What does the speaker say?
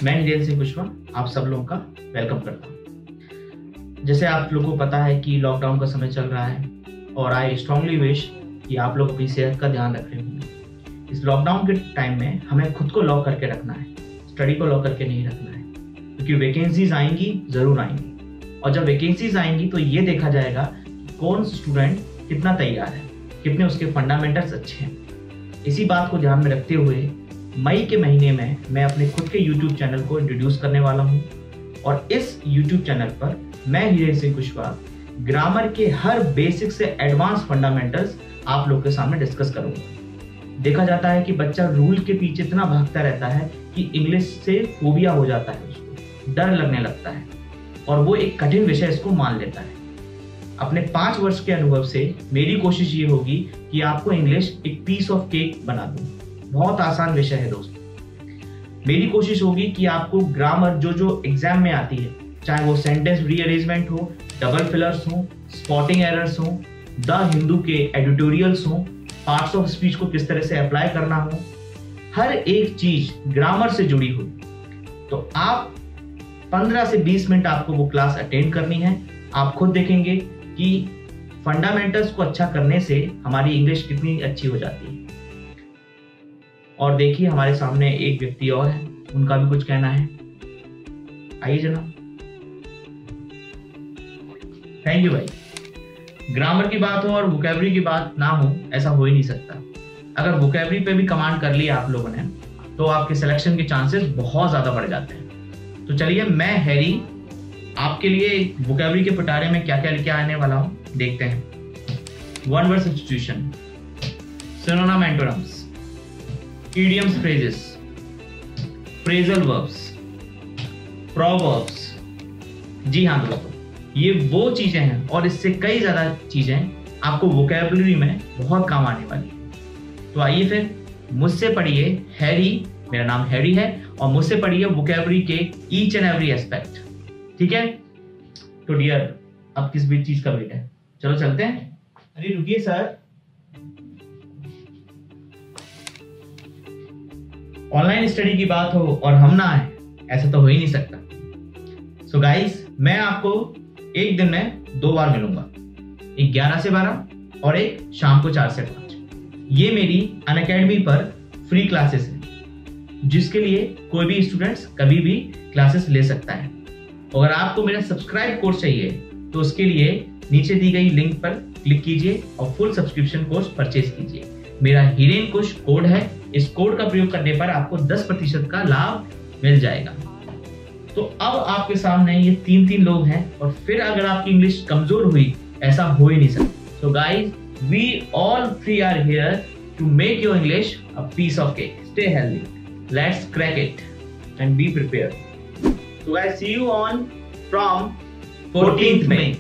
मैं हिरेन सिंह कुशवाहा आप सब लोगों का वेलकम करता हूँ। जैसे आप लोगों को पता है कि लॉकडाउन का समय चल रहा है और आई स्ट्रांगली विश कि आप लोग अपनी सेहत का ध्यान रख रहे होंगे। इस लॉकडाउन के टाइम में हमें खुद को लॉक करके रखना है, स्टडी को लॉक करके नहीं रखना है, क्योंकि वैकेंसीज आएंगी, जरूर आएंगी। और जब वैकेंसीज आएंगी तो ये देखा जाएगा कि कौन स्टूडेंट कितना तैयार है, कितने उसके फंडामेंटल्स अच्छे हैं। इसी बात को ध्यान में रखते हुए मई के महीने में मैं अपने खुद के YouTube चैनल को इंट्रोड्यूस करने वाला हूँ और इस YouTube चैनल पर मैं हिरेन सिंह कुशवाहा ग्रामर के हर बेसिक से एडवांस फंडामेंटल्स आप लोग के सामने डिस्कस करूंगा। देखा जाता है कि बच्चा रूल के पीछे इतना भागता रहता है कि इंग्लिश से फोबिया हो जाता है, उसको डर लगने लगता है और वो एक कठिन विषय इसको मान लेता है। अपने 5 वर्ष के अनुभव से मेरी कोशिश ये होगी कि आपको इंग्लिश एक पीस ऑफ केक बना दूं। बहुत आसान विषय है दोस्तों। मेरी कोशिश होगी कि आपको ग्रामर जो एग्जाम में आती है, चाहे वो सेंटेंस रीअरेंजमेंट हो, डबल फिलर्स हो, स्पॉटिंग एरर्स हो, द हिंदू के एडिटोरियल्स हो, पार्ट्स ऑफ स्पीच को किस तरह से अप्लाई करना हो, हर एक चीज ग्रामर से जुड़ी हुई, तो आप 15 से 20 मिनट आपको वो क्लास अटेंड करनी है। आप खुद देखेंगे कि फंडामेंटल्स को अच्छा करने से हमारी इंग्लिश कितनी अच्छी हो जाती है। और देखिए हमारे सामने एक व्यक्ति और है, उनका भी कुछ कहना है। आइए जनाब। थैंक यू भाई। ग्रामर की बात हो और वोकैबुलरी की बात ना हो, ऐसा हो ही नहीं सकता। अगर वोकैबुलरी पे भी कमांड कर लिया आप लोगों ने तो आपके सिलेक्शन के चांसेस बहुत ज्यादा बढ़ जाते हैं। तो चलिए मैं हैरी आपके लिए वोकैबुलरी के पिटारे में क्या क्या लेके आने वाला हूँ, देखते हैं। One word substitution, synonym antonyms, idioms phrases, phrasal verbs, proverbs। जी हाँ दोस्तों, ये वो चीजें हैं और इससे कई ज्यादा चीजें आपको वोकैबुलरी में बहुत काम आने वाली है। तो आइए फिर मुझसे पढ़िए हैरी, मेरा नाम हैरी है, और मुझसे पढ़िए वोकैबुलरी के ईच एंड एवरी एस्पेक्ट। ठीक है? तो डियर, अब किस भी चीज का वेट है? चलो चलते हैं। अरे रुकिए सर, ऑनलाइन स्टडी की बात हो और हम ना आए, ऐसा तो हो ही नहीं सकता। सो गाइस, मैं आपको एक दिन में 2 बार मिलूंगा, एक 11 से 12 और एक शाम को 4 से 5। ये मेरी अनअकैडमी पर फ्री क्लासेस है, जिसके लिए कोई भी स्टूडेंट्स कभी भी क्लासेस ले सकता है। अगर आपको मेरा सब्सक्राइब कोर्स चाहिए तो उसके लिए नीचे दी गई लिंक पर क्लिक कीजिए और फुल सब्सक्रिप्शन कोर्स परचेज कीजिए। मेरा हिरेन कुश कोड है, इस कोड का प्रयोग करने पर आपको 10% का लाभ मिल जाएगा। तो अब आपके सामने ये 3 लोग हैं और फिर अगर आपकी इंग्लिश कमजोर हुई, ऐसा हो ही नहीं सकता। So guys, we all 3 are here to make your English a piece of cake. Stay healthy, let's crack it and be prepared. So guys, see you on from 14th May।